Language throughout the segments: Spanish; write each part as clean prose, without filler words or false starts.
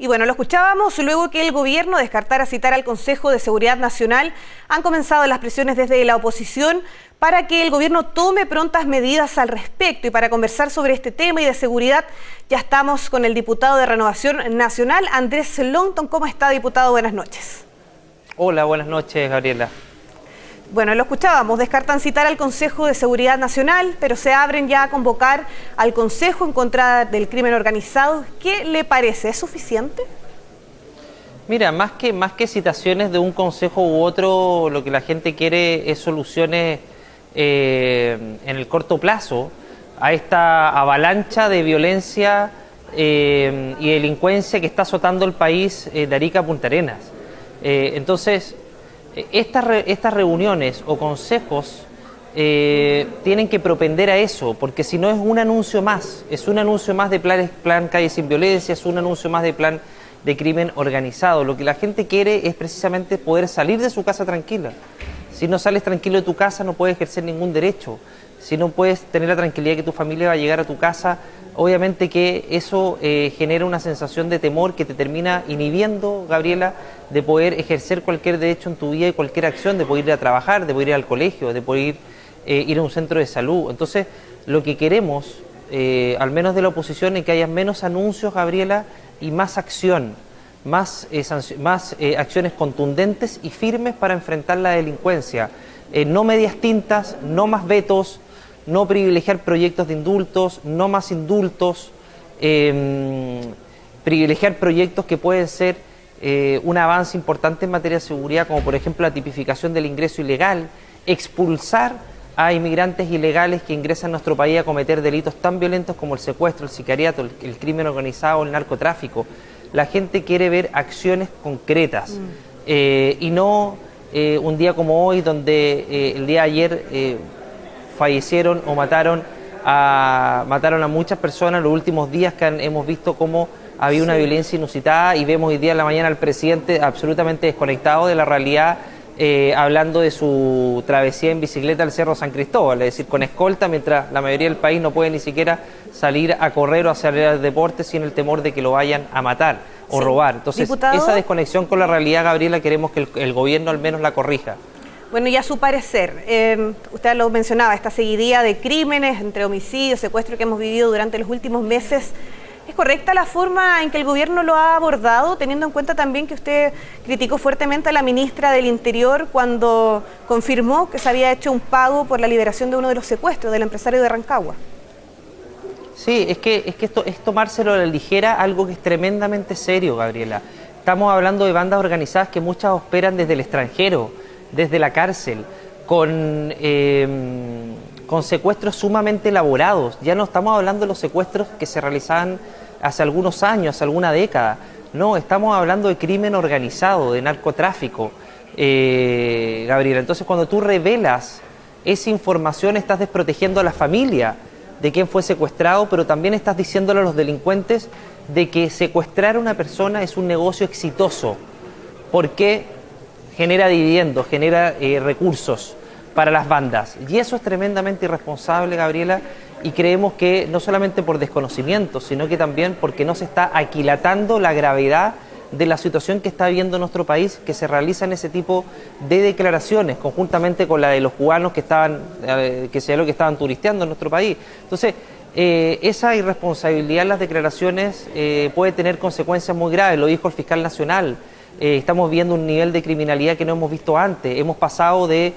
Y bueno, lo escuchábamos luego que el gobierno descartara citar al Consejo de Seguridad Nacional. Han comenzado las presiones desde la oposición para que el gobierno tome prontas medidas al respecto. Y para conversar sobre este tema y de seguridad, ya estamos con el diputado de Renovación Nacional, Andrés Longton. ¿Cómo está, diputado? Buenas noches. Hola, buenas noches, Gabriela. Bueno, lo escuchábamos, descartan citar al Consejo de Seguridad Nacional, pero se abren ya a convocar al Consejo en contra del crimen organizado. ¿Qué le parece? ¿Es suficiente? Mira, más que citaciones de un consejo u otro, lo que la gente quiere es soluciones en el corto plazo a esta avalancha de violencia y delincuencia que está azotando el país de Arica a Punta Arenas. Entonces, estas reuniones o consejos tienen que propender a eso, porque si no es un anuncio más de plan Calle Sin Violencia, es un anuncio más de plan de crimen organizado. Lo que la gente quiere es precisamente poder salir de su casa tranquila. Si no sales tranquilo de tu casa, no puedes ejercer ningún derecho. Si no puedes tener la tranquilidad que tu familia va a llegar a tu casa, obviamente que eso genera una sensación de temor que te termina inhibiendo, Gabriela, de poder ejercer cualquier derecho en tu vida y cualquier acción, de poder ir a trabajar, de poder ir al colegio, de poder ir a un centro de salud. Entonces, lo que queremos, al menos de la oposición, es que haya menos anuncios, Gabriela, y más acción, más acciones contundentes y firmes para enfrentar la delincuencia. No medias tintas, no más vetos, no privilegiar proyectos de indultos, no más indultos, privilegiar proyectos que pueden ser un avance importante en materia de seguridad, como por ejemplo la tipificación del ingreso ilegal, expulsar a inmigrantes ilegales que ingresan a nuestro país a cometer delitos tan violentos como el secuestro, el sicariato, el crimen organizado, el narcotráfico. La gente quiere ver acciones concretas y no un día como hoy, donde el día de ayer fallecieron o mataron a muchas personas. Los últimos días que hemos visto cómo había una violencia inusitada, y vemos hoy día en la mañana al presidente absolutamente desconectado de la realidad, hablando de su travesía en bicicleta al Cerro San Cristóbal, es decir, con escolta, mientras la mayoría del país no puede ni siquiera salir a correr o a hacer el deporte sin el temor de que lo vayan a matar o robar. Entonces, ¿diputado? Esa desconexión con la realidad, Gabriela, queremos que el gobierno al menos la corrija. Bueno, y a su parecer, usted lo mencionaba, esta seguidilla de crímenes entre homicidios, secuestros que hemos vivido durante los últimos meses, ¿es correcta la forma en que el gobierno lo ha abordado, teniendo en cuenta también que usted criticó fuertemente a la ministra del Interior cuando confirmó que se había hecho un pago por la liberación de uno de los secuestros del empresario de Rancagua? Sí, es que esto es tomárselo a la ligera, algo que es tremendamente serio, Gabriela. Estamos hablando de bandas organizadas que muchas operan desde el extranjero, desde la cárcel, con secuestros sumamente elaborados. Ya no estamos hablando de los secuestros que se realizaban hace algunos años, hace alguna década. No, estamos hablando de crimen organizado, de narcotráfico, Gabriela. Entonces, cuando tú revelas esa información, estás desprotegiendo a la familia de quien fue secuestrado, pero también estás diciéndole a los delincuentes de que secuestrar a una persona es un negocio exitoso, porque genera dividendos, genera recursos para las bandas. Y eso es tremendamente irresponsable, Gabriela, y creemos que no solamente por desconocimiento, sino que también porque no se está aquilatando la gravedad de la situación que está viviendo nuestro país, que se realizan ese tipo de declaraciones, conjuntamente con la de los cubanos que estaban turisteando en nuestro país. Entonces, esa irresponsabilidad en las declaraciones puede tener consecuencias muy graves, lo dijo el fiscal nacional. Estamos viendo un nivel de criminalidad que no hemos visto antes. Hemos pasado de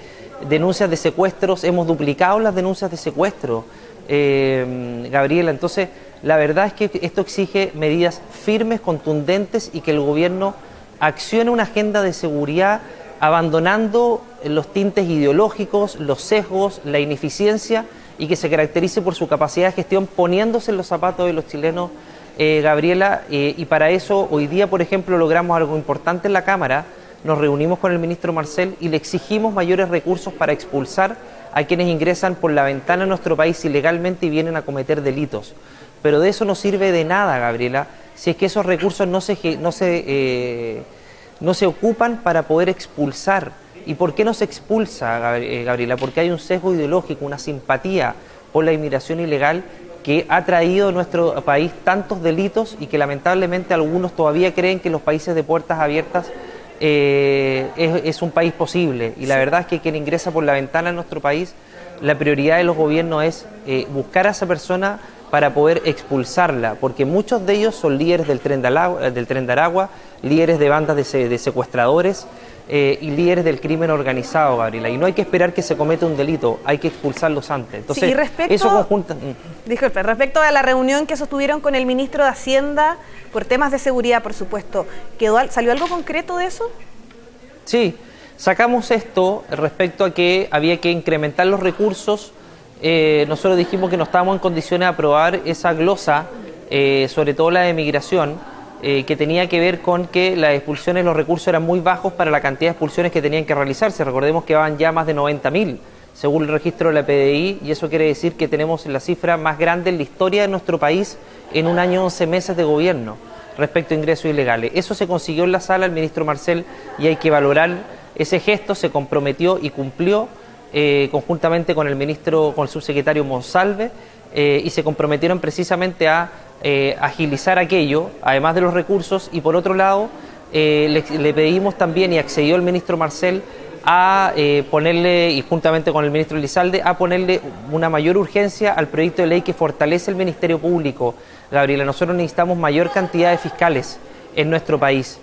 denuncias de secuestros, hemos duplicado las denuncias de secuestro, Gabriela. Entonces, la verdad es que esto exige medidas firmes, contundentes, y que el gobierno accione una agenda de seguridad abandonando los tintes ideológicos, los sesgos, la ineficiencia, y que se caracterice por su capacidad de gestión poniéndose en los zapatos de los chilenos, Gabriela, y para eso hoy día, por ejemplo, logramos algo importante en la Cámara. Nos reunimos con el ministro Marcel y le exigimos mayores recursos para expulsar a quienes ingresan por la ventana a nuestro país ilegalmente y vienen a cometer delitos. Pero de eso no sirve de nada, Gabriela, si es que esos recursos no se ocupan para poder expulsar. ¿Y por qué no se expulsa, Gabriela? Porque hay un sesgo ideológico, una simpatía por la inmigración ilegal que ha traído a nuestro país tantos delitos y que lamentablemente algunos todavía creen que los países de puertas abiertas es un país posible. Y la verdad es que quien ingresa por la ventana en nuestro país, la prioridad de los gobiernos es buscar a esa persona para poder expulsarla, porque muchos de ellos son líderes del Tren de Aragua, líderes de bandas de secuestradores y líderes del crimen organizado, Gabriela. Y no hay que esperar que se cometa un delito, hay que expulsarlos antes. Entonces, sí, eso conjunta... Disculpe, respecto a la reunión que sostuvieron con el ministro de Hacienda, por temas de seguridad, por supuesto, ¿salió algo concreto de eso? Sí, sacamos esto respecto a que había que incrementar los recursos. Nosotros dijimos que no estábamos en condiciones de aprobar esa glosa, sobre todo la de migración, que tenía que ver con que las expulsiones, los recursos eran muy bajos para la cantidad de expulsiones que tenían que realizarse. Recordemos que van ya más de 90.000, según el registro de la PDI, y eso quiere decir que tenemos la cifra más grande en la historia de nuestro país en un año 11 meses de gobierno respecto a ingresos ilegales. Eso se consiguió en la sala, el ministro Marcel, y hay que valorar ese gesto, se comprometió y cumplió conjuntamente con el ministro, con el subsecretario Monsalve, y se comprometieron precisamente a agilizar aquello, además de los recursos, y por otro lado le pedimos también, y accedió el ministro Marcel, a ponerle, y juntamente con el ministro Elizalde, a ponerle una mayor urgencia al proyecto de ley que fortalece el Ministerio Público. Gabriela, nosotros necesitamos mayor cantidad de fiscales en nuestro país,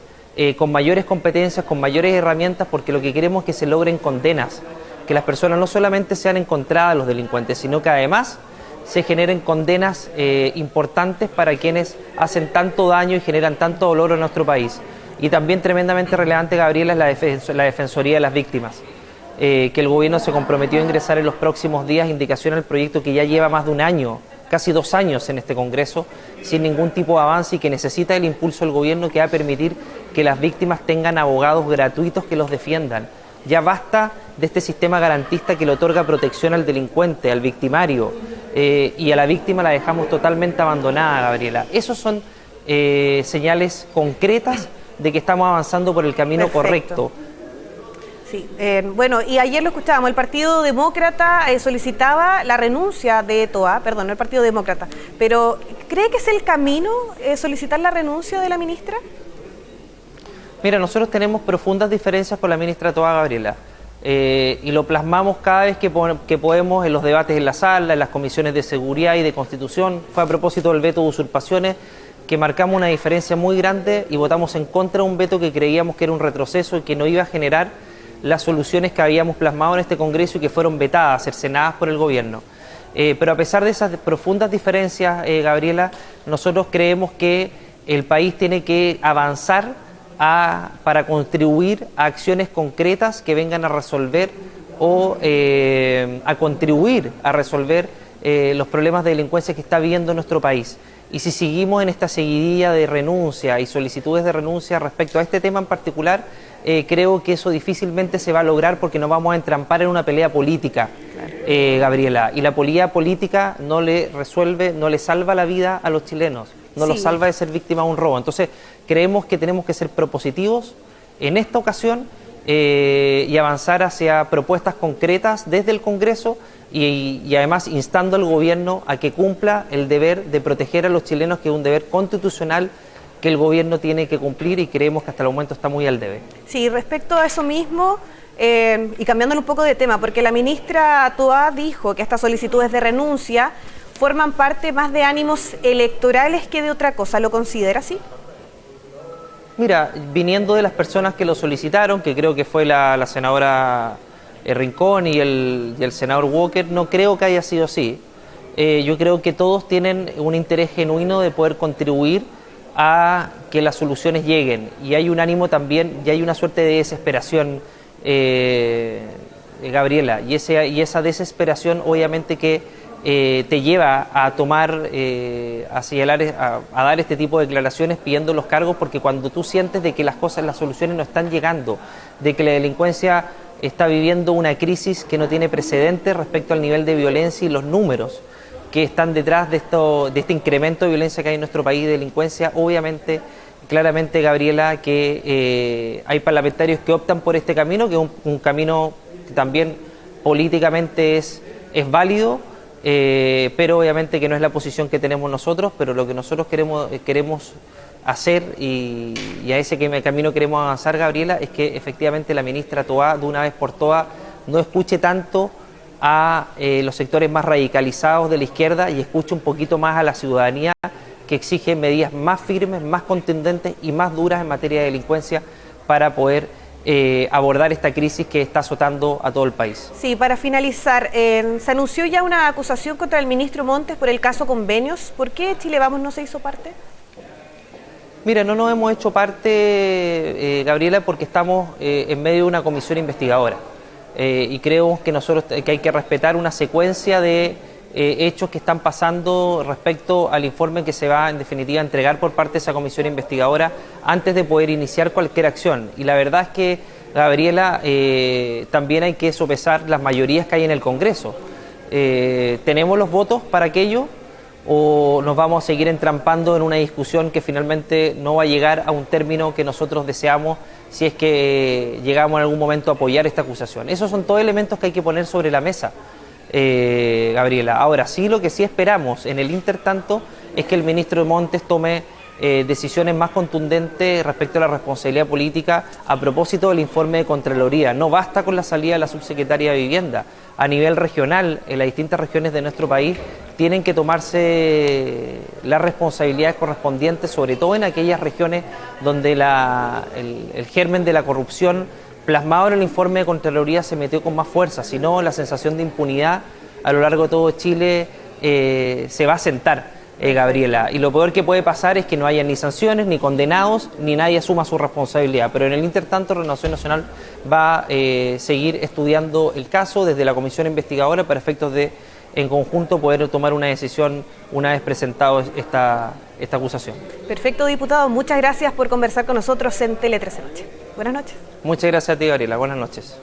con mayores competencias, con mayores herramientas, porque lo que queremos es que se logren condenas, que las personas no solamente sean encontradas los delincuentes, sino que además se generen condenas importantes para quienes hacen tanto daño y generan tanto dolor en nuestro país. Y también tremendamente relevante, Gabriela, es la Defensoría de las Víctimas, que el gobierno se comprometió a ingresar en los próximos días, indicación al proyecto que ya lleva más de un año, casi 2 años en este Congreso, sin ningún tipo de avance, y que necesita el impulso del gobierno, que va a permitir que las víctimas tengan abogados gratuitos que los defiendan. Ya basta de este sistema garantista que le otorga protección al delincuente, al victimario, y a la víctima la dejamos totalmente abandonada, Gabriela. Esos son señales concretas de que estamos avanzando por el camino correcto. Sí, bueno, y ayer lo escuchábamos, el Partido Demócrata solicitaba la renuncia de Toa, perdón, no el Partido Demócrata, pero ¿cree que es el camino solicitar la renuncia de la ministra? Mira, nosotros tenemos profundas diferencias con la ministra Toa, Gabriela, y lo plasmamos cada vez que podemos en los debates en la sala, en las comisiones de seguridad y de constitución. Fue a propósito del veto de usurpaciones que marcamos una diferencia muy grande y votamos en contra de un veto que creíamos que era un retroceso y que no iba a generar las soluciones que habíamos plasmado en este Congreso y que fueron vetadas, cercenadas por el gobierno. Pero a pesar de esas profundas diferencias, Gabriela, nosotros creemos que el país tiene que avanzar para contribuir a acciones concretas que vengan a resolver o a contribuir a resolver los problemas de delincuencia que está viviendo nuestro país. Y si seguimos en esta seguidilla de renuncia y solicitudes de renuncia respecto a este tema en particular, creo que eso difícilmente se va a lograr, porque nos vamos a entrampar en una pelea política, Gabriela. Y la pelea política no le resuelve, no le salva la vida a los chilenos, no los salva de ser víctima de un robo. Entonces, creemos que tenemos que ser propositivos en esta ocasión y avanzar hacia propuestas concretas desde el Congreso y además instando al gobierno a que cumpla el deber de proteger a los chilenos, que es un deber constitucional que el gobierno tiene que cumplir, y creemos que hasta el momento está muy al debe. Sí, respecto a eso mismo, y cambiándole un poco de tema, porque la ministra Toa dijo que estas solicitudes de renuncia forman parte más de ánimos electorales que de otra cosa. ¿Lo considera así? Mira, viniendo de las personas que lo solicitaron, que creo que fue la senadora Rincón y el senador Walker, no creo que haya sido así. Yo creo que todos tienen un interés genuino de poder contribuir a que las soluciones lleguen, y hay un ánimo también, y hay una suerte de desesperación, Gabriela, y esa desesperación obviamente que te lleva a tomar, a dar este tipo de declaraciones pidiendo los cargos, porque cuando tú sientes de que las soluciones no están llegando, de que la delincuencia está viviendo una crisis que no tiene precedentes respecto al nivel de violencia y los números que están detrás de este incremento de violencia que hay en nuestro país, de delincuencia, obviamente, claramente, Gabriela, que hay parlamentarios que optan por este camino, que es un camino que también políticamente es válido, pero obviamente que no es la posición que tenemos nosotros, pero lo que nosotros queremos hacer y a ese camino queremos avanzar, Gabriela, es que efectivamente la ministra Toá, de una vez por todas, no escuche tanto a los sectores más radicalizados de la izquierda y escuche un poquito más a la ciudadanía que exige medidas más firmes, más contundentes y más duras en materia de delincuencia para poder abordar esta crisis que está azotando a todo el país. Sí, para finalizar, se anunció ya una acusación contra el ministro Montes por el caso Convenios. ¿Por qué Chile Vamos no se hizo parte? Mira, no nos hemos hecho parte, Gabriela, porque estamos en medio de una comisión investigadora y creo que que hay que respetar una secuencia de hechos que están pasando respecto al informe que se va en definitiva a entregar por parte de esa comisión investigadora antes de poder iniciar cualquier acción. Y la verdad es que, Gabriela, también hay que sopesar las mayorías que hay en el Congreso. ¿Tenemos los votos para aquello o nos vamos a seguir entrampando en una discusión que finalmente no va a llegar a un término que nosotros deseamos si es que llegamos en algún momento a apoyar esta acusación? Esos son todos elementos que hay que poner sobre la mesa, Gabriela. Ahora sí, lo que sí esperamos en el intertanto es que el ministro Montes tome decisiones más contundentes respecto a la responsabilidad política a propósito del informe de Contraloría. No basta con la salida de la subsecretaria de Vivienda. A nivel regional, en las distintas regiones de nuestro país, tienen que tomarse las responsabilidades correspondientes, sobre todo en aquellas regiones donde el germen de la corrupción plasmado en el informe de Contraloría se metió con más fuerza. Si no, la sensación de impunidad a lo largo de todo Chile se va a sentar. Gabriela, y lo peor que puede pasar es que no haya ni sanciones, ni condenados, ni nadie asuma su responsabilidad, pero en el intertanto Renovación Nacional va a seguir estudiando el caso desde la comisión investigadora para efectos de, en conjunto, poder tomar una decisión una vez presentado esta acusación. Perfecto, diputado, muchas gracias por conversar con nosotros en Tele 13 Noche. Buenas noches. Muchas gracias a ti, Gabriela, buenas noches.